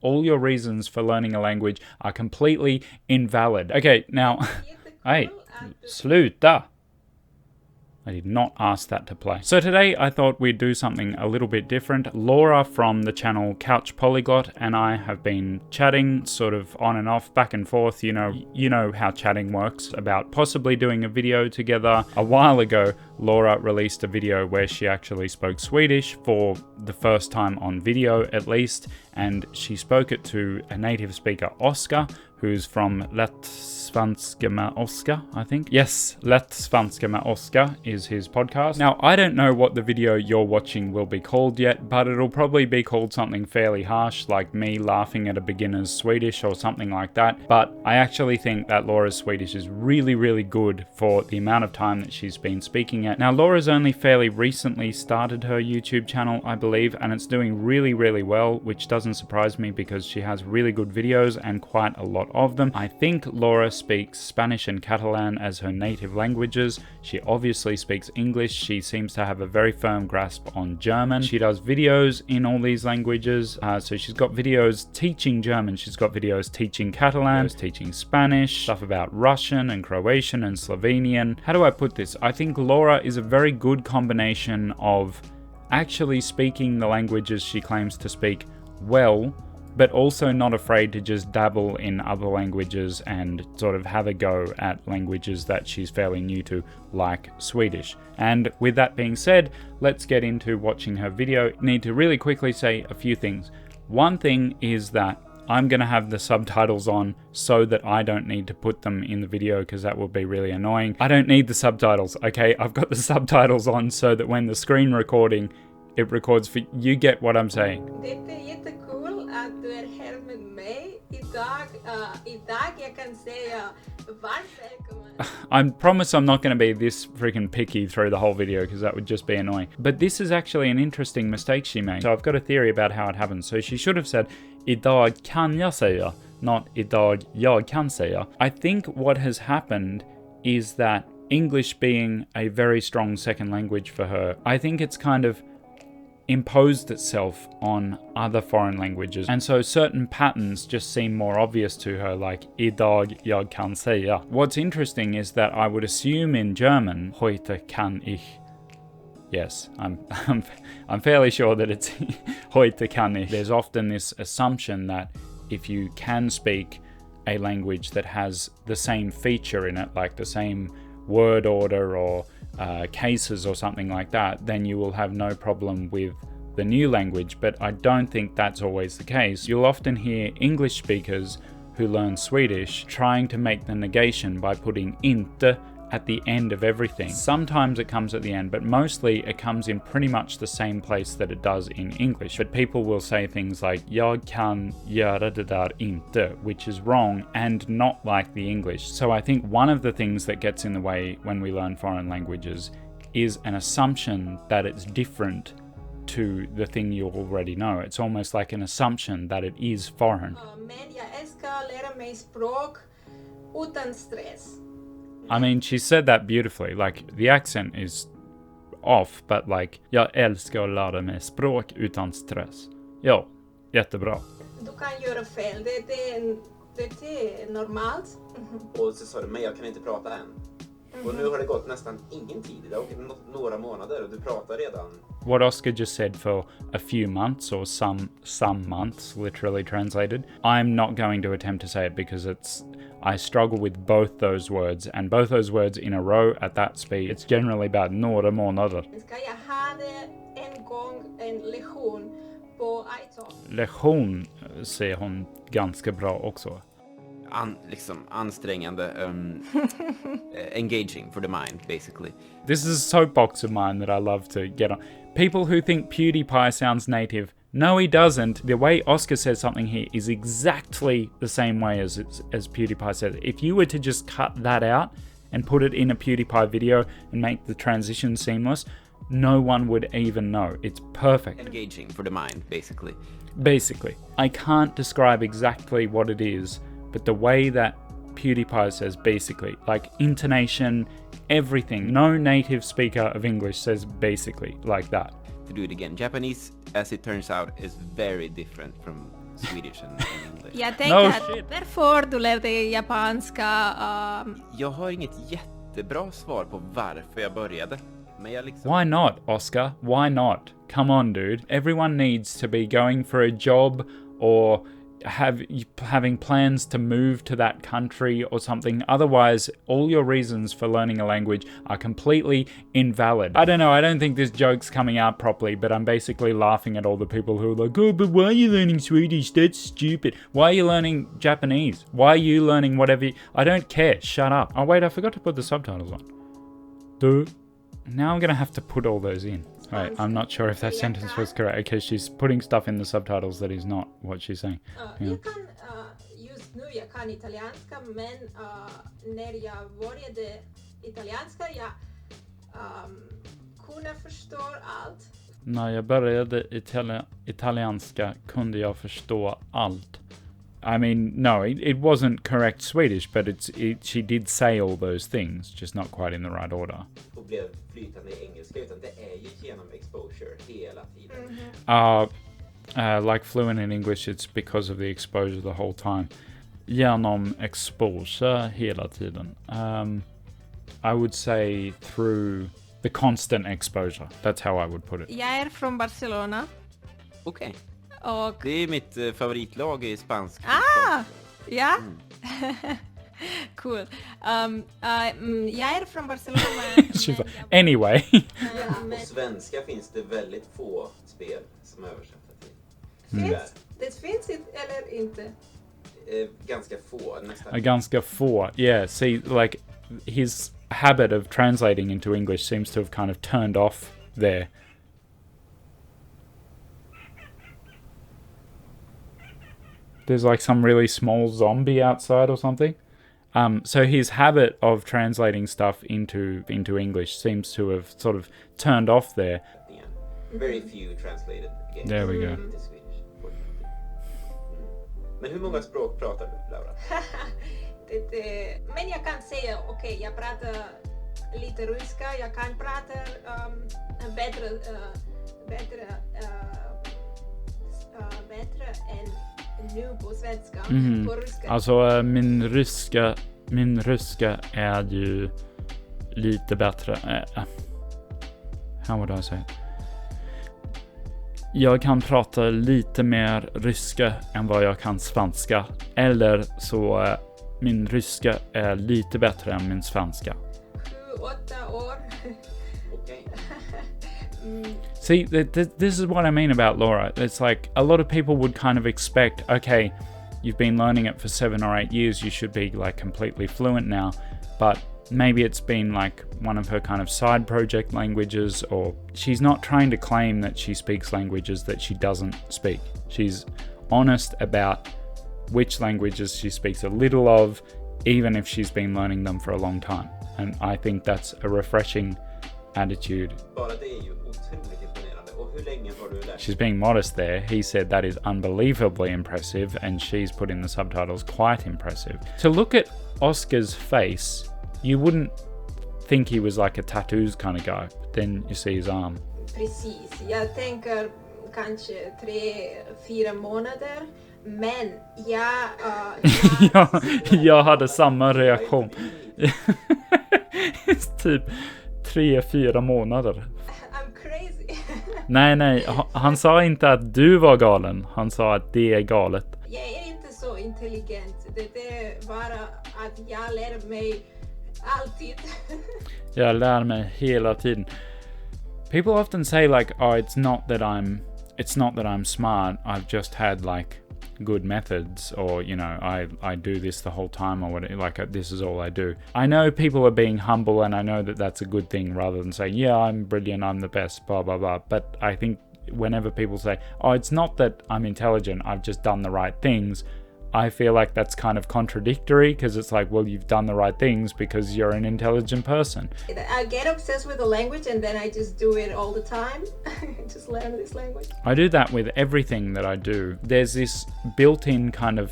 All your reasons for learning a language are completely invalid. Okay, now, hey, sluta. I did not ask that to play. So today I thought we'd do something a little bit different. Laura from the channel Couch Polyglot and I have been chatting sort of on and off, back and forth. You know how chatting works, about possibly doing a video together. A while ago, Laura released a video where she actually spoke Swedish for the first time on video at least, and she spoke it to a native speaker, Oscar, who's from Lättsvenska med Oscar, I think. Yes, Lättsvenska med Oscar is his podcast. Now, I don't know what the video you're watching will be called yet, but it'll probably be called something fairly harsh, like me laughing at a beginner's Swedish or something like that. But I actually think that Laura's Swedish is really, really good for the amount of time that she's been speaking it. Now, Laura's only fairly recently started her YouTube channel, I believe, and it's doing really, really well, which doesn't surprise me because she has really good videos and quite a lot of them. I think Laura speaks Spanish and Catalan as her native languages. She obviously speaks English. She seems to have a very firm grasp on German. She does videos in all these languages. So she's got videos teaching German. She's got videos teaching Catalan, teaching Spanish, stuff about Russian and Croatian and Slovenian. How do I put this? I think Laura is a very good combination of actually speaking the languages she claims to speak well, but also not afraid to just dabble in other languages and sort of have a go at languages that she's fairly new to, like Swedish. And with that being said, let's get into watching her video. Need to really quickly say a few things. One thing is that I'm going to have the subtitles on so that I don't need to put them in the video because that will be really annoying. I don't need the subtitles, okay? I've got the subtitles on so that when the screen recording, it records for you. Get what I'm saying? Att du är här med mig idag. Idag jag kan säga varmt välkommen. I promise I'm not going to be this freaking picky through the whole video because that would just be annoying. But this is actually an interesting mistake she made. So I've got a theory about how it happens. So she should have said idag kan jag säga, not idag jag kan säga. I think what has happened is that English being a very strong second language for her, I think it's kind of imposed itself on other foreign languages, and so certain patterns just seem more obvious to her, like idag jag kan säga. What's interesting is that I would assume in German heute kann ich. Yes, I'm fairly sure that it's heute kann ich. There's often this assumption that if you can speak a language that has the same feature in it, like the same word order or cases or something like that, then you will have no problem with the new language. But I don't think that's always the case. You'll often hear English speakers who learn Swedish trying to make the negation by putting inte at the end of everything. Sometimes it comes at the end, but mostly it comes in pretty much the same place that it does in English. But people will say things like jag kan göra det där inte, which is wrong and not like the English. So I think one of the things that gets in the way when we learn foreign languages is an assumption that it's different to the thing you already know. It's almost like an assumption that it is foreign. Men jag älskar lära mig språk utan stress. I mean, she said that beautifully. Like, the accent is off, but like, jag älskar att lära mig språk utan stress. Ja, jättebra. Du kan göra fel, det är normalt. Och så sa du, men jag kan inte prata än. Och nu har det gått nästan ingen tid, det har gått några månader och du pratar redan. What Oscar just said for a few months, or some months, literally translated. I'm not going to attempt to say it because I struggle with both those words, and both those words in a row at that speed, it's generally about några månader. Ska jag hade en gång en lektion på iTalki. Lektion säger hon ganska bra också. Ansträngande, engaging for the mind, basically. This is a soapbox of mine that I love to get on. People who think PewDiePie sounds native, no, he doesn't. The way Oscar says something here is exactly the same way as PewDiePie says it. If you were to just cut that out and put it in a PewDiePie video and make the transition seamless, no one would even know. It's perfect. Engaging for the mind, basically. Basically. I can't describe exactly what it is, but the way that PewDiePie says basically, like intonation, everything. No native speaker of English says basically like that. To do it again. Japanese, as it turns out, is very different from Swedish and English. Jag tänker No att shit. varför du lär dig japanska. Jag har inget jättebra svar på varför jag började. Men jag liksom... Why not, Oscar? Why not? Come on, dude. Everyone needs to be going for a job or having plans to move to that country or something. Otherwise, all your reasons for learning a language are completely invalid. I don't know, I don't think this joke's coming out properly, but I'm basically laughing at all the people who are like, oh, but why are you learning Swedish? That's stupid. Why are you learning Japanese? Why are you learning whatever I don't care. Shut up. Oh, wait, I forgot to put the subtitles on. Now I'm gonna have to put all those in. Wait, I'm not sure if that sentence was correct. Okay, she's putting stuff in the subtitles that is not what she's saying. Jag kan just nu, jag kan italienska, men när jag började italienska, jag kunde förstå allt. När jag började italienska kunde jag förstå allt. I mean, no, it wasn't correct Swedish, but she did say all those things, just not quite in the right order. Och blev flytande i engelska, utan det är ju genom exposure hela tiden. Like fluent in English, it's because of the exposure the whole time. Genom exposure hela tiden. I would say through the constant exposure. That's how I would put it. Jag är från Barcelona. Okej. Och... Det är mitt favoritlag i spansk. Ja. Cool. Jag är från Barcelona. Anyway. På svenska finns det väldigt få spel som är översatta till. Det finns eller inte? Ganska få, nästan. Ganska få. Yeah, see, like his habit of translating into English seems to have kind of turned off there. There's like some really small zombie outside or something. So his habit of translating stuff into English seems to have sort of turned off there. Very few translated again. There we go. Into Swedish. Men hur många språk pratar du, Laura? Men jag kan säga, okej, jag pratar lite ryska, jag kan prata bättre än nu på svenska, på ryska. Alltså min ryska är ju lite bättre. How would I say it? Jag kan prata lite mer ryska än vad jag kan svenska. Eller så min ryska är lite bättre än min svenska. 7-8 år. Okej. See, this is what I mean about Laura. It's like a lot of people would kind of expect, okay, you've been learning it for 7 or 8 years, you should be like completely fluent now. But maybe it's been like one of her kind of side project languages, or she's not trying to claim that she speaks languages that she doesn't speak. She's honest about which languages she speaks a little of, even if she's been learning them for a long time. And I think that's a refreshing attitude. Bara det är ju otroligt imponerande. Och hur länge har du lärt? She's being modest there. He said that is unbelievably impressive, and she's put in the subtitles quite impressive. To look at Oscar's face, you wouldn't think he was like a tattoos kind of guy. Then you see his arm. Precis, jag tänker kanske 3-4 månader, men jag hade samma reaktion. Typ 3-4 månader. I'm crazy. Nej, han sa inte att du var galen. Han sa att det är galet. Jag är inte så intelligent. Det är bara att jag lär mig alltid. Jag lär mig hela tiden. People often say like, oh, it's not that I'm smart. I've just had like good methods, or you know, I do this the whole time, or what, like this is all I do. I know people are being humble, and I know that that's a good thing, rather than saying, yeah, I'm brilliant, I'm the best, blah blah blah. But I think whenever people say, oh, it's not that I'm intelligent, I've just done the right things, I feel like that's kind of contradictory, because it's like, well, you've done the right things because you're an intelligent person. I get obsessed with the language, and then I just do it all the time. Just learn this language. I do that with everything that I do. There's this built-in kind of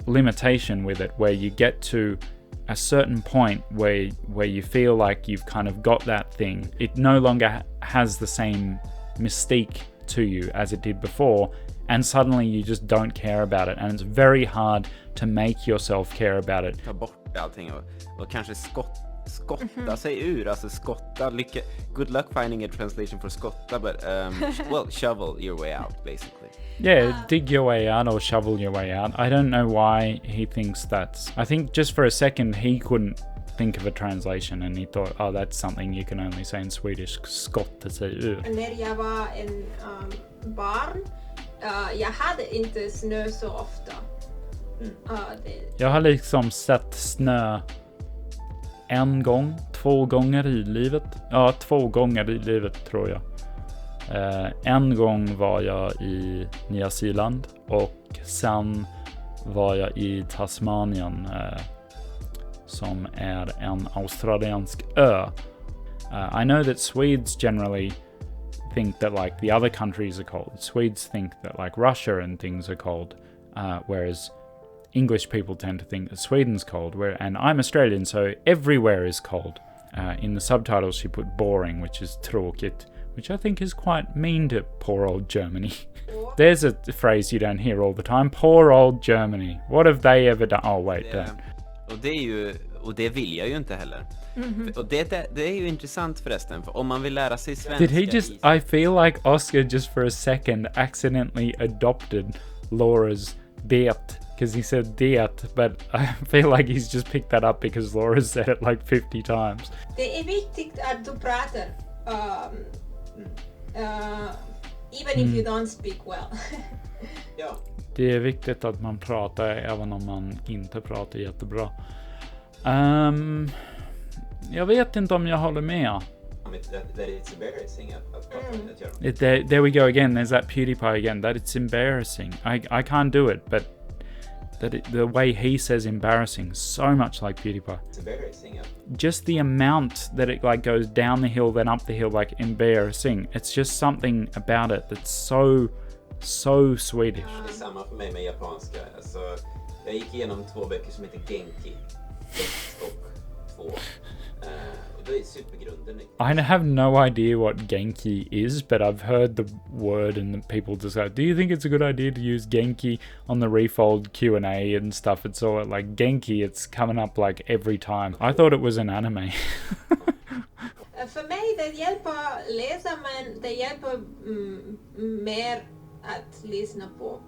limitation with it, where you get to a certain point where you feel like you've kind of got that thing. It no longer has the same mystique to you as it did before, and suddenly you just don't care about it, and it's very hard to make yourself care about it. Ta bort allting och kanske skotta sig ur, alltså skotta, good luck finding a translation for skotta, but well, shovel your way out basically. Yeah, dig your way out or shovel your way out. I don't know why he thinks I think just for a second he couldn't think of a translation and he thought, oh, that's something you can only say in Swedish, skotta sig ur. När jag var en barn, jag hade inte snö så ofta. Jag har liksom sett snö en gång, 2 gånger i livet. Ja, 2 gånger i livet tror jag. En gång var jag i Nya Zeeland och sen var jag i Tasmanien som är en australiensk ö. I know that Swedes generally think that like the other countries are cold. Swedes think that like Russia and things are cold, whereas English people tend to think that Sweden's cold, and I'm Australian, so everywhere is cold. In the subtitles she put boring, which is tråkigt, which I think is quite mean to poor old Germany. There's a phrase you don't hear all the time, poor old Germany. What have they ever done? Oh wait, don't. Och det vill jag ju inte heller. Och det är ju intressant förresten, för om man vill lära sig svenska... Did he just, I feel like Oscar just for a second accidentally adopted Laura's det, because he said det, but I feel like he's just picked that up because Laura said it like 50 times. Det är viktigt att du pratar, even if you don't speak well. Ja. Det är viktigt att man pratar även om man inte pratar jättebra. Jag vet inte om jag håller med. That it's embarrassing att prata att göra. There we go again, there's that PewDiePie again, that it's embarrassing. I can't do it, but the way he says embarrassing, so much like PewDiePie. It's embarrassing. Just the amount that it like goes down the hill, then up the hill, like embarrassing. It's just something about it that's so Swedish. Det är samma för mig med japanska. Alltså, jag gick igenom 2 böcker som heter Genki. 1 och 2. Det är supergrunden. I have no idea what Genki is, but I've heard the word and the people decide, do you think it's a good idea to use Genki on the REFOLD Q&A and stuff? It's all like Genki, it's coming up like every time. I thought it was an anime. För mig det hjälper läsa, men det hjälper mer att lyssna på.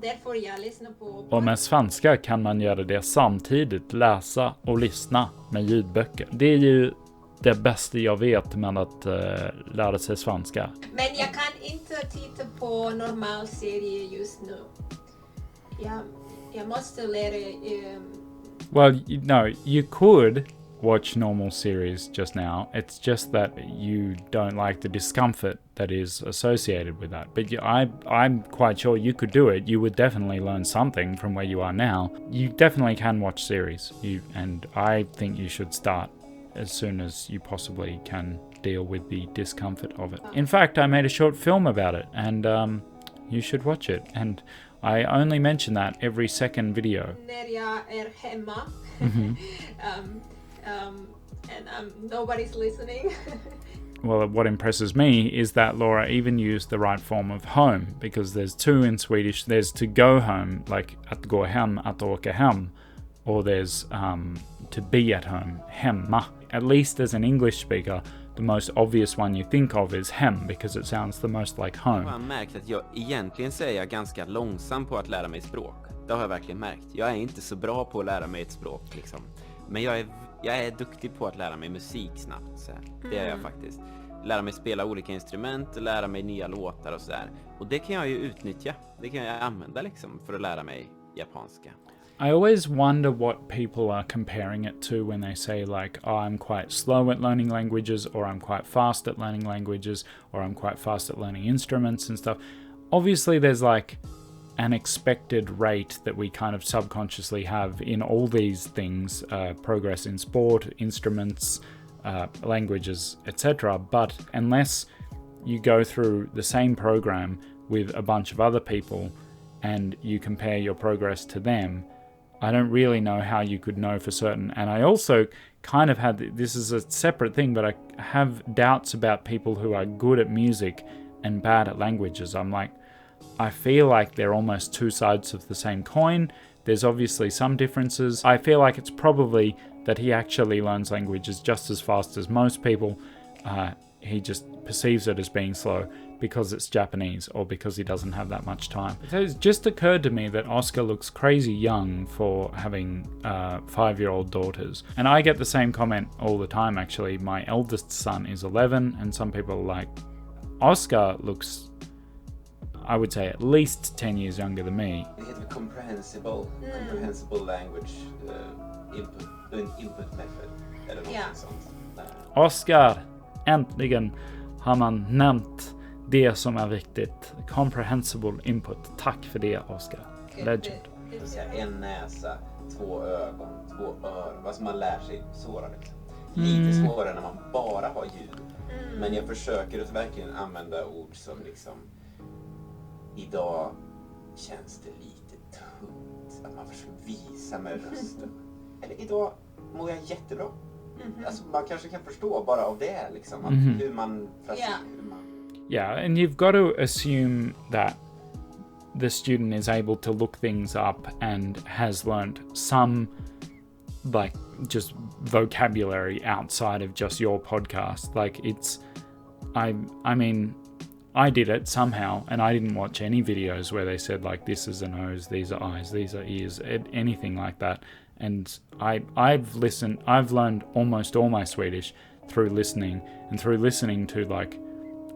Därför jag lyssnar på... Och med svenska kan man göra det samtidigt, läsa och lyssna med ljudböcker. Det är ju det bästa jag vet med att lära sig svenska. Men jag kan inte titta på normal serie just nu. Jag måste lära... Well, no, you could watch normal series just now. It's just that you don't like the discomfort that is associated with that. But I'm quite sure you could do it. You would definitely learn something from where you are now. You definitely can watch series. And I think you should start as soon as you possibly can deal with the discomfort of it. In fact, I made a short film about it, and you should watch it. And I only mention that every second video. När jag är hemma. And nobody's listening. Well, what impresses me is that Laura even used the right form of home, because there's 2 in Swedish. There's to go home, like att gå hem, att åka hem, or there's to be at home, hemma. At least as an English speaker, the most obvious one you think of is hem, because it sounds the most like home. Jag har märkt att jag egentligen säger ganska långsam på att lära mig språk. Det har jag verkligen märkt. Jag är inte så bra på att lära mig ett språk liksom. Men jag är duktig på att lära mig musik snabbt. Så det är jag faktiskt. Lära mig spela olika instrument, lära mig nya låtar och sådär. Och det kan jag ju utnyttja. Det kan jag använda liksom för att lära mig japanska. I always wonder what people are comparing it to when they say like, oh, I'm quite slow at learning languages, or I'm quite fast at learning languages, or I'm quite fast at learning instruments and stuff. Obviously there's like an expected rate that we kind of subconsciously have in all these things, progress in sport, instruments, languages, etc. But unless you go through the same program with a bunch of other people and you compare your progress to them, I don't really know how you could know for certain. And I also kind of had, this is a separate thing, but I have doubts about people who are good at music and bad at languages. I'm like, I feel like they're almost two sides of the same coin. There's obviously some differences. I feel like it's probably that he actually learns languages just as fast as most people. He just perceives it as being slow because it's Japanese or because he doesn't have that much time. So it's just occurred to me that Oscar looks crazy young for having 5-year-old daughters. And I get the same comment all the time, actually. My eldest son is 11, and some people are like, Oscar looks, I would say, at least 10 years younger than me. Det heter comprehensible language input method. Eller något sånt. Oscar, äntligen har man nämnt det som är viktigt. Comprehensible Input. Tack för det, Oscar. Legend. En näsa, 2 ögon, 2 öron. Vad som man lär sig svårare. Lite svårare när man bara har ljud. Men jag försöker att verkligen använda ord som liksom... Idag känns det lite tungt. Att man försöker visa med rösten. Eller idag mår jag jättebra. Alltså man kanske kan förstå bara av det liksom. Hur man fraserar. Yeah, and you've got to assume that the student is able to look things up and has learned some, like, just vocabulary outside of just your podcast. Like, it's, I mean, I did it somehow, and I didn't watch any videos where they said, like, this is a nose, these are eyes, these are ears, anything like that. And I've learned almost all my Swedish through listening, and through listening to, like,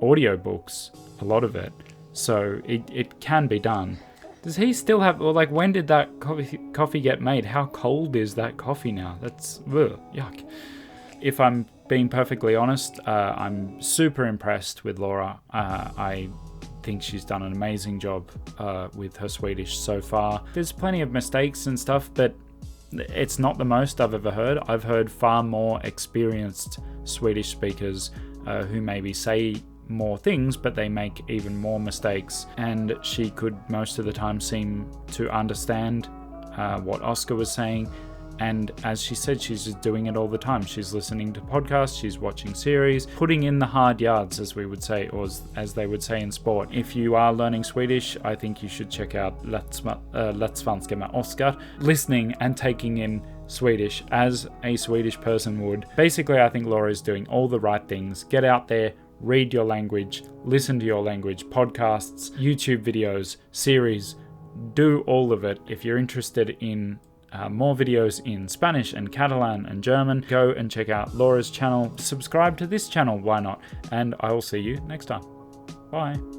audiobooks, a lot of it. So it can be done. Does he still have, or like, when did that coffee get made? How cold is that coffee now? That's yuck. If I'm being perfectly honest, I'm super impressed with Laura. I think she's done an amazing job with her Swedish so far. There's plenty of mistakes and stuff, but it's not the most I've ever heard. I've heard far more experienced Swedish speakers who maybe say more things, but they make even more mistakes. And she could most of the time seem to understand what Oscar was saying. And as she said, she's just doing it all the time. She's listening to podcasts, she's watching series, putting in the hard yards, as we would say, or as they would say in sport. If you are learning Swedish, I think you should check out Let's Svenska med Oscar. Listening and taking in Swedish as a Swedish person would. Basically, I think Laura is doing all the right things. Get out there, read your language, listen to your language, podcasts, YouTube videos, series, do all of it. If you're interested in more videos in Spanish and Catalan and German, go and check out Laura's channel. Subscribe to this channel, why not? And I will see you next time. Bye.